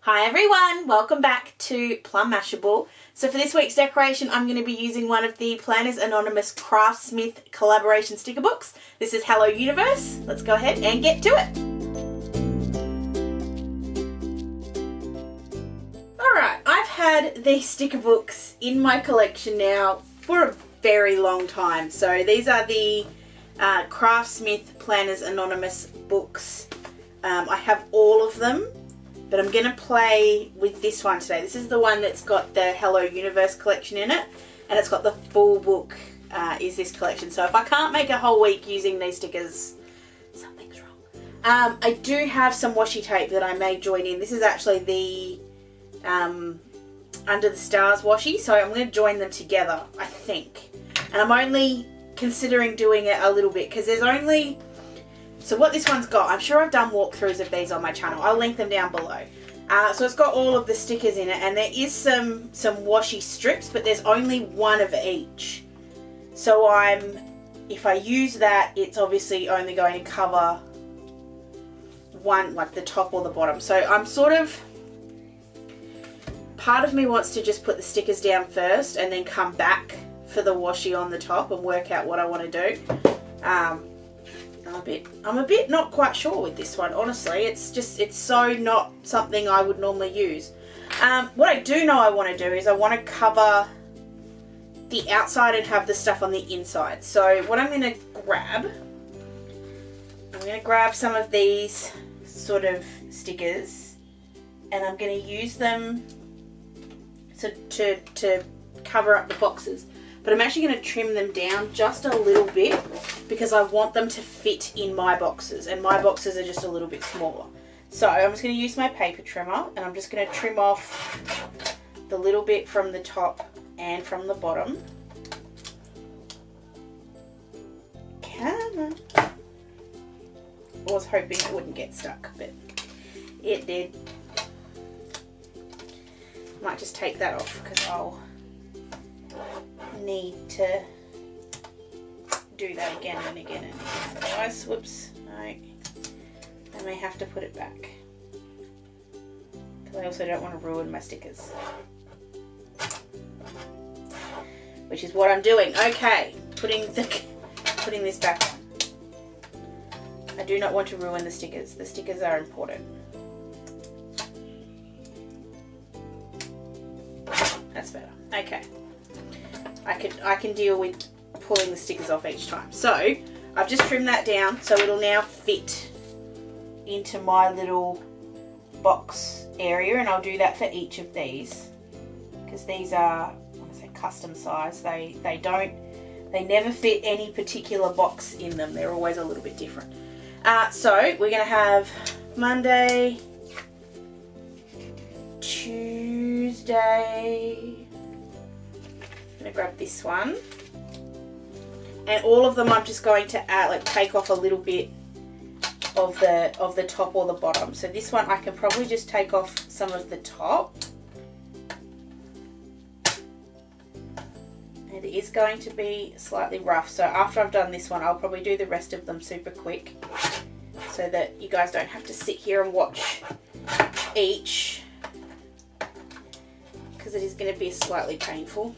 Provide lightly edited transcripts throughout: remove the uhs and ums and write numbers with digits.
Hi everyone, welcome back to Plum Mashable. So for this week's decoration I'm going to be using one of the Planners Anonymous CraftSmith collaboration sticker books. This is Hello Universe. Let's go ahead and get to it. Alright, I've had these sticker books in my collection now for a very long time. So these are the CraftSmith Planners Anonymous books. I have all of them. But I'm going to play with this one today. This is the one that's got the Hello Universe collection in it. And it's got the full book is this collection. So if I can't make a whole week using these stickers, something's wrong. I do have some washi tape that I may join in. This is actually the Under the Stars washi. So I'm going to join them together, I think. And I'm only considering doing it a little bit because there's only... So what this one's got, I'm sure I've done walkthroughs of these on my channel. I'll link them down below. So it's got all of the stickers in it, and there is some washi strips, but there's only one of each. So if I use that, it's obviously only going to cover one, like the top or the bottom. So I'm sort of, part of me wants to just put the stickers down first and then come back for the washi on the top and work out what I want to do. I'm a bit not quite sure with this one, honestly. It's so not something I would normally use. What I do know I want to do is I want to cover the outside and have the stuff on the inside. So what I'm going to grab some of these sort of stickers, and I'm going to use them to cover up the boxes. But I'm actually going to trim them down just a little bit because I want them to fit in my boxes, and my boxes are just a little bit smaller. So I'm just going to use my paper trimmer, and I'm just going to trim off the little bit from the top and from the bottom. Come on. I was hoping it wouldn't get stuck, but it did. Might just take that off because I'll need to do that again and again and again. Otherwise, whoops, no, I may have to put it back because I also don't want to ruin my stickers, which is what I'm doing. Okay, putting this back on. I do not want to ruin the stickers. The stickers are important. That's better. Okay. I can deal with pulling the stickers off each time. So I've just trimmed that down so it'll now fit into my little box area, and I'll do that for each of these because these are, when I say custom size, they never fit any particular box in them. They're always a little bit different. So we're going to have Monday, Tuesday. I'm going to grab this one, and all of them I'm just going to take off a little bit of the top or the bottom. So this one I can probably just take off some of the top, and it is going to be slightly rough. So after I've done this one, I'll probably do the rest of them super quick so that you guys don't have to sit here and watch each, because it is going to be slightly painful.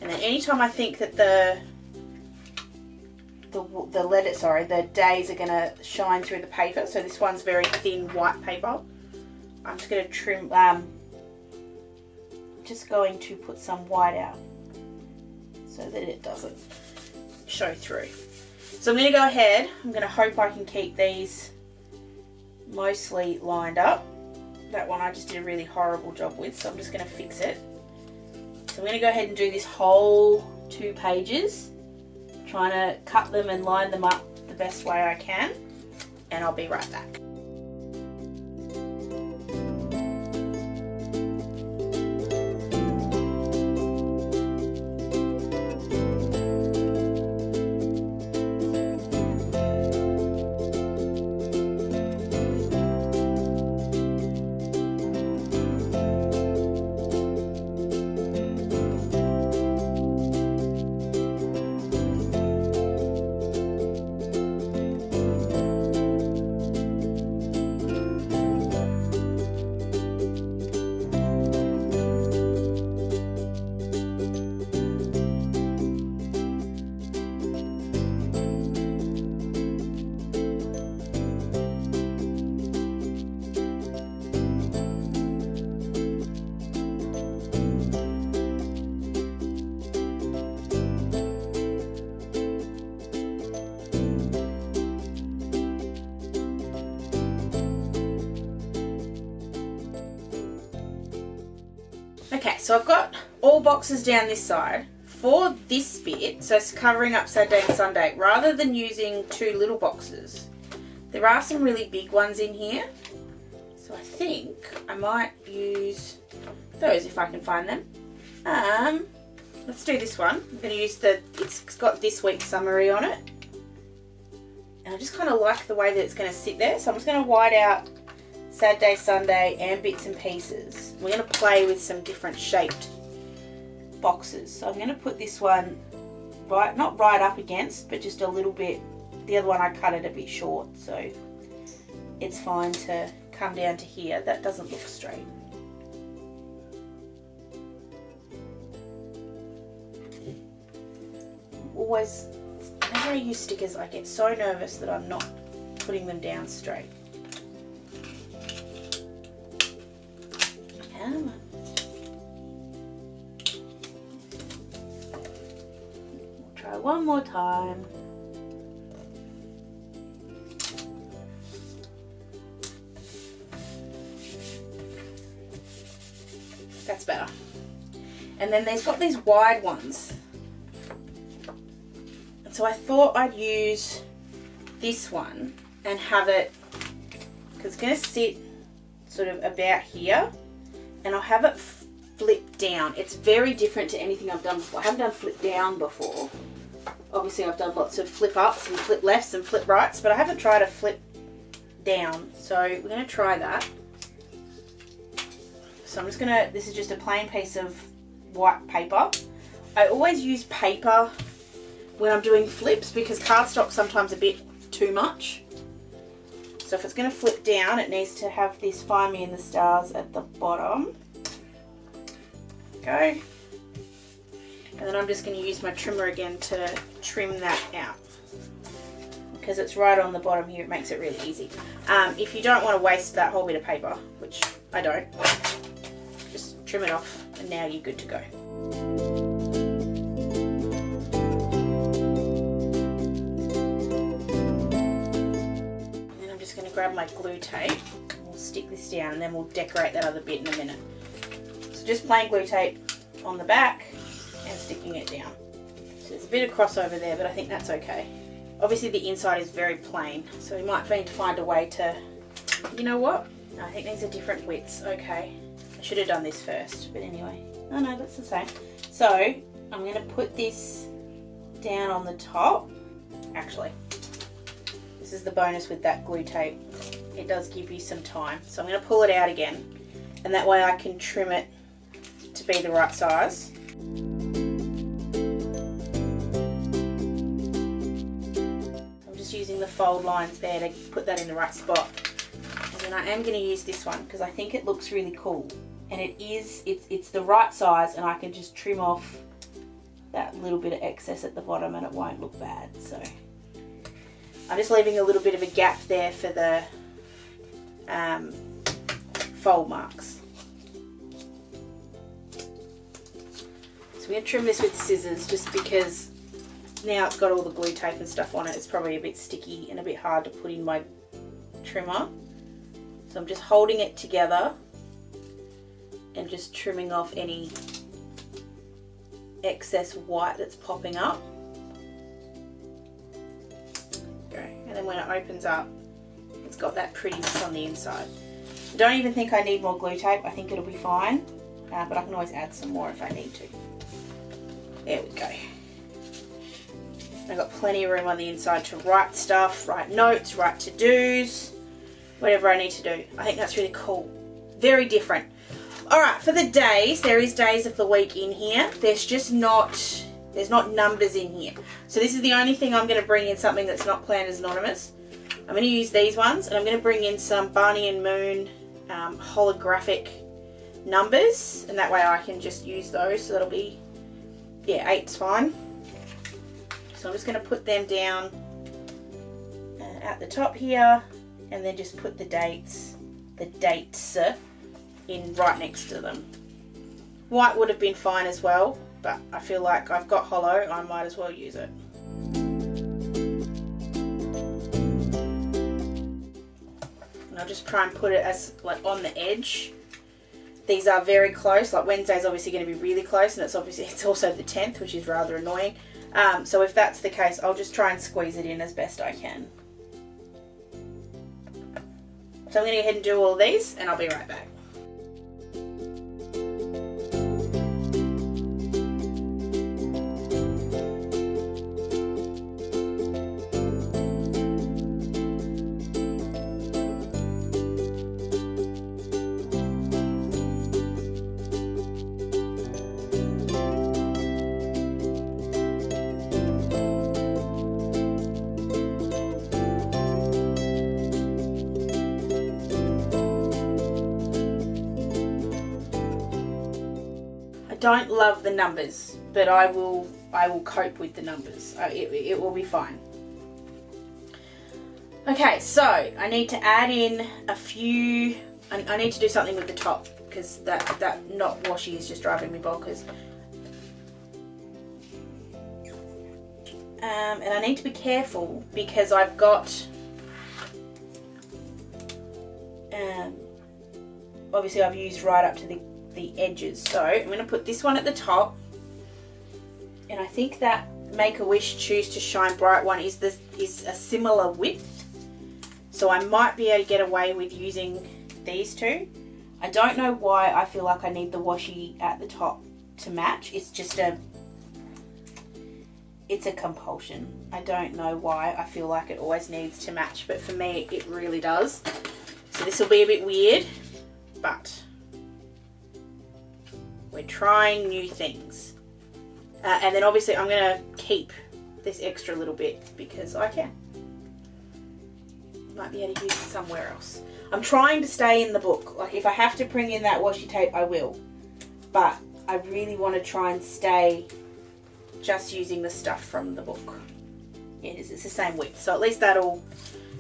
And then anytime I think that the days are going to shine through the paper, so this one's very thin white paper, I'm just going to trim, just going to put some white out so that it doesn't show through. So I'm going to go ahead, I'm going to hope I can keep these mostly lined up. That one I just did a really horrible job with, so I'm just going to fix it. So I'm going to go ahead and do this whole 2 pages, trying to cut them and line them up the best way I can, and I'll be right back. Okay, so I've got all boxes down this side. For this bit, so it's covering up Saturday and Sunday, rather than using 2 little boxes, there are some really big ones in here. So I think I might use those if I can find them. Let's do this one. I'm going to use it's got this week's summary on it. And I just kind of like the way that it's going to sit there. So I'm just going to white out Saturday, Sunday and bits and pieces. We're going to play with some different shaped boxes. So I'm going to put this one not right up against, but just a little bit. The other one I cut it a bit short, so it's fine to come down to here. That doesn't look straight. Always, whenever I use stickers, I get so nervous that I'm not putting them down straight. Come on. We'll try one more time. That's better. And then there's got these wide ones. And so I thought I'd use this one and have it, because it's going to sit sort of about here, and I'll have it flip down. It's very different to anything I've done before. I haven't done flip down before. Obviously I've done lots of flip ups and flip lefts and flip rights, but I haven't tried a flip down. So we're going to try that. So I'm just going to, this is just a plain piece of white paper. I always use paper when I'm doing flips because cardstock's sometimes a bit too much. So if it's going to flip down, it needs to have this Find Me in the Stars at the bottom. Go. And then I'm just going to use my trimmer again to trim that out. Because it's right on the bottom here, it makes it really easy. If you don't want to waste that whole bit of paper, which I don't, just trim it off and now you're good to go. And then I'm just going to grab my glue tape and we'll stick this down and then we'll decorate that other bit in a minute. So just plain glue tape on the back and sticking it down. So there's a bit of crossover there, but I think that's okay. Obviously the inside is very plain, so we might need to find a way to, you know what? I think these are different widths. Okay, I should have done this first, but anyway. Oh no, that's the same. So I'm going to put this down on the top. Actually, this is the bonus with that glue tape. It does give you some time. So I'm going to pull it out again, and that way I can trim it to be the right size. Using the fold lines there to put that in the right spot. And then I am going to use this one because I think it looks really cool, and it's the right size, and I can just trim off that little bit of excess at the bottom and it won't look bad. So I'm just leaving a little bit of a gap there for the fold marks. So we're going to trim this with scissors just because now it's got all the glue tape and stuff on it. It's probably a bit sticky and a bit hard to put in my trimmer. So I'm just holding it together and just trimming off any excess white that's popping up. Okay. And then when it opens up, it's got that prettiness on the inside. I don't even think I need more glue tape. I think it'll be fine, but I can always add some more if I need to. There we go. I've got plenty of room on the inside to write stuff, write notes, write to-dos, whatever I need to do. I think that's really cool. Very different. Alright, for the days, there is days of the week in here. There's not numbers in here. So this is the only thing I'm going to bring in, something that's not Planners Anonymous. I'm going to use these ones, and I'm going to bring in some Barney and Moon holographic numbers, and that way I can just use those. So that'll be, yeah, 8's fine. So I'm just going to put them down at the top here, and then just put the dates in right next to them. White would have been fine as well, but I feel like I've got hollow, I might as well use it. And I'll just try and put it as like on the edge these are very close. Like Wednesday's obviously going to be really close, and it's also the 10th, which is rather annoying. So if that's the case, I'll just try and squeeze it in as best I can. So I'm going to go ahead and do all of these, and I'll be right back. Don't love the numbers, but I will cope with the numbers. It will be fine. Okay, so I need to add in a few. I need to do something with the top, because that not washi is just driving me bonkers. And I need to be careful because I've got obviously I've used right up to the edges, so I'm going to put this one at the top, and I think that Make-A-Wish Choose to Shine Bright one is a similar width, so I might be able to get away with using these two. I don't know why I feel like I need the washi at the top to match. It's just it's a compulsion. I don't know why I feel like it always needs to match, but for me it really does. So this will be a bit weird, but we're trying new things. And then obviously I'm going to keep this extra little bit because I can. Might be able to use it somewhere else. I'm trying to stay in the book. Like if I have to bring in that washi tape, I will. But I really want to try and stay just using the stuff from the book. Yeah, it's the same width. So at least that'll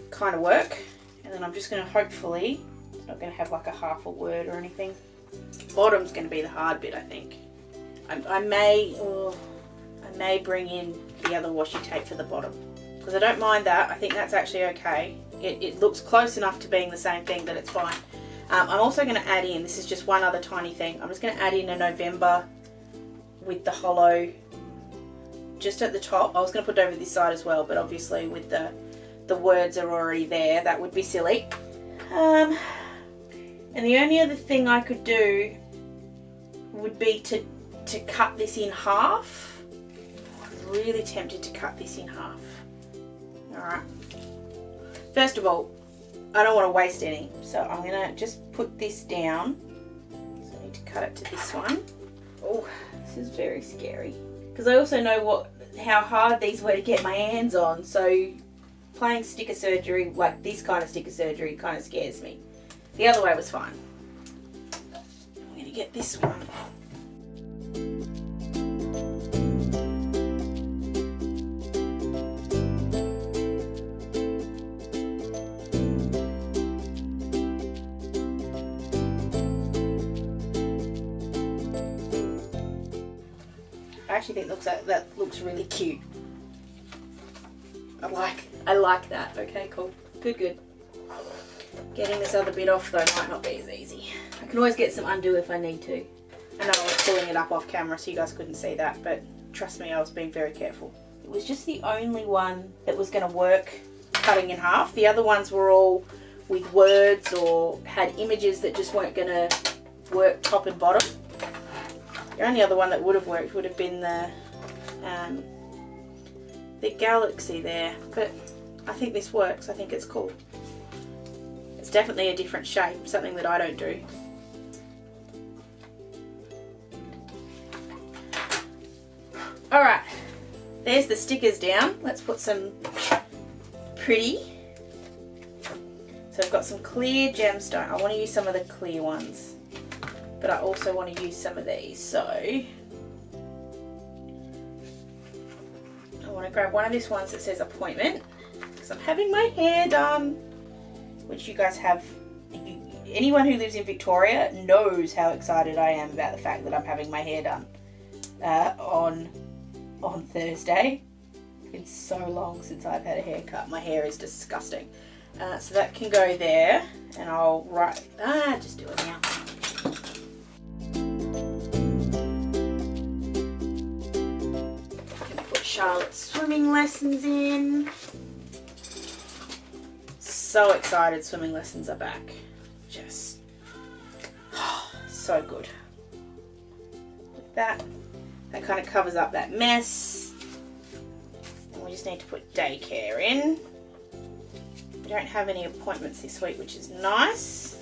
kind of work. And then I'm just going to hopefully, it's not going to have like a half a word or anything. Bottom's going to be the hard bit, I think. I may bring in the other washi tape for the bottom, because I don't mind that. I think that's actually okay. It looks close enough to being the same thing that it's fine. I'm also going to add in, this is just one other tiny thing, I'm just going to add in a November with the hollow just at the top. I was going to put it over this side as well, but obviously with the words are already there, that would be silly. And the only other thing I could do would be to cut this in half. I'm really tempted to cut this in half. Alright. First of all, I don't want to waste any, so I'm going to just put this down. So I need to cut it to this one. Oh, this is very scary. Because I also know how hard these were to get my hands on, so playing sticker surgery, like this kind of sticker surgery, kind of scares me. The other way was fine. I'm going to get this one. I actually think that looks really cute. I like that. Okay, cool. Good. Getting this other bit off though might not be as easy. I can always get some undo if I need to. I know I was pulling it up off camera so you guys couldn't see that, but trust me, I was being very careful. It was just the only one that was going to work cutting in half. The other ones were all with words or had images that just weren't going to work top and bottom. The only other one that would have worked would have been the galaxy there, but I think this works. I think it's cool. It's definitely a different shape, something that I don't do. Alright, there's the stickers down. Let's put some pretty. So I've got some clear gemstone. I want to use some of the clear ones, but I also want to use some of these. So I want to grab one of these ones that says appointment, because I'm having my hair done, which you guys have. Anyone who lives in Victoria knows how excited I am about the fact that I'm having my hair done on Thursday. It's been so long since I've had a haircut. My hair is disgusting. So that can go there, and I'll write. Just do it now. Charlotte's swimming lessons in. So excited swimming lessons are back. Just so good. Like that. That kind of covers up that mess. And we just need to put daycare in. We don't have any appointments this week, which is nice.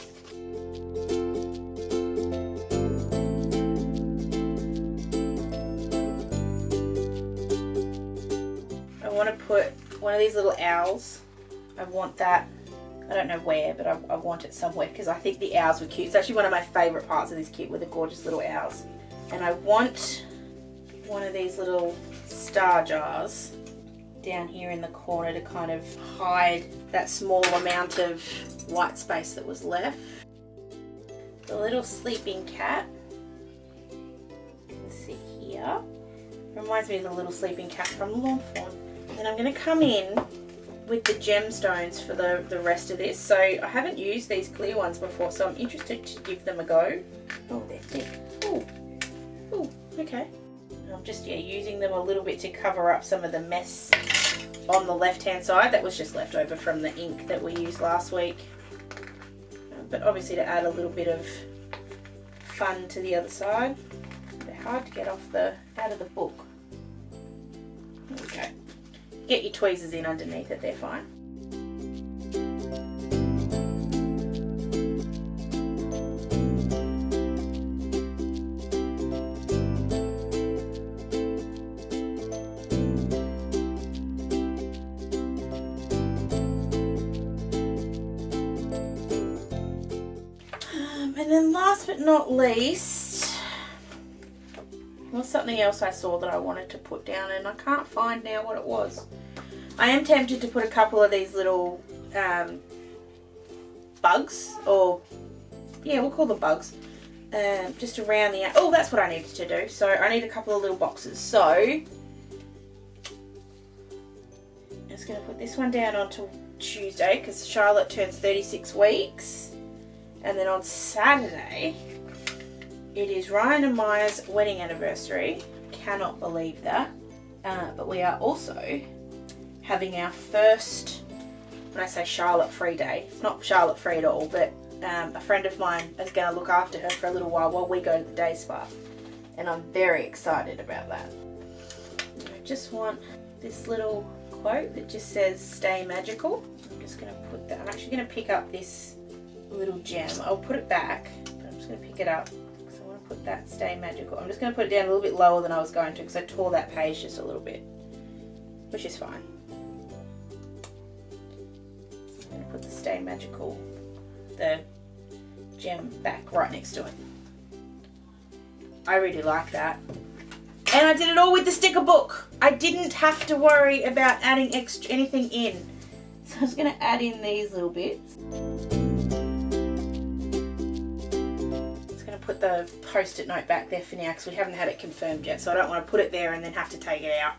I want to put one of these little owls. I want that. I don't know where, but I want it somewhere because I think the owls were cute. It's actually one of my favourite parts of this kit, were the gorgeous little owls. And I want one of these little star jars down here in the corner to kind of hide that small amount of white space that was left. The little sleeping cat. You can see here. Reminds me of the little sleeping cat from Longthorn. And then I'm going to come in with the gemstones for the rest of this. So I haven't used these clear ones before, so I'm interested to give them a go. Oh, they're thick. Oh, okay. I'm just using them a little bit to cover up some of the mess on the left hand side that was just left over from the ink that we used last week. But obviously to add a little bit of fun to the other side. They're hard to get out of the book. There we go. Get your tweezers in underneath it, they're fine. And then last but not least, was something else I saw that I wanted to put down and I can't find now what it was. I am tempted to put a couple of these little bugs, or yeah, we'll call them bugs, just around the, oh, that's what I needed to do. So I need a couple of little boxes. So I'm just going to put this one down onto Tuesday because Charlotte turns 36 weeks. And then on Saturday, it is Ryan and Maya's wedding anniversary. Cannot believe that. But we are also having our first, when I say Charlotte free day, it's not Charlotte free at all, but a friend of mine is going to look after her for a little while we go to the day spa. And I'm very excited about that. And I just want this little quote that just says, "Stay magical." I'm just going to put that, I'm actually going to pick up this little gem. I'll put it back, but I'm just going to pick it up because I want to put that "Stay magical." I'm just going to put it down a little bit lower than I was going to because I tore that page just a little bit, which is fine. I'm going to put the "Stay magical," the gem, back right next to it. I really like that. And I did it all with the sticker book. I didn't have to worry about adding anything in. So I was going to add in these little bits. Put the post-it note back there for now because we haven't had it confirmed yet, so I don't want to put it there and then have to take it out.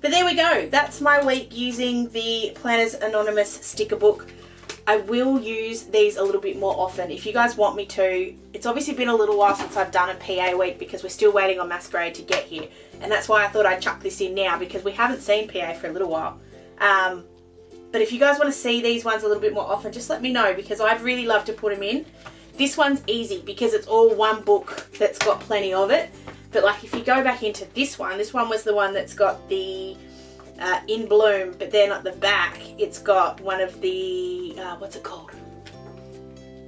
But there we go. That's my week using the Planners Anonymous sticker book. I will use these a little bit more often if you guys want me to. It's obviously been a little while since I've done a PA week because we're still waiting on Masquerade to get here, and that's why I thought I'd chuck this in now because we haven't seen PA for a little while. But if you guys want to see these ones a little bit more often, just let me know because I'd really love to put them in. This one's easy because it's all one book that's got plenty of it. But like if you go back into this one was the one that's got the In Bloom, but then at the back it's got one of the, what's it called?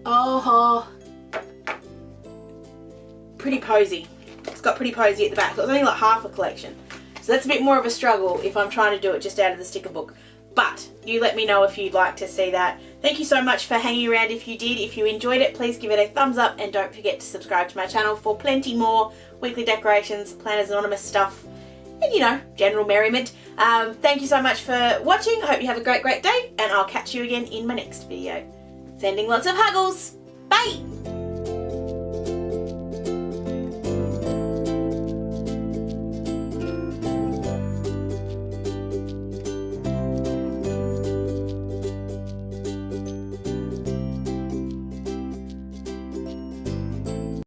Oh, Pretty Posy. It's got Pretty Posy at the back. So it's only like half a collection. So that's a bit more of a struggle if I'm trying to do it just out of the sticker book. But you let me know if you'd like to see that. Thank you so much for hanging around if you did. If you enjoyed it, please give it a thumbs up and don't forget to subscribe to my channel for plenty more weekly decorations, Planners Anonymous stuff, and you know, general merriment. Thank you so much for watching. I hope you have a great day and I'll catch you again in my next video. Sending lots of huggles.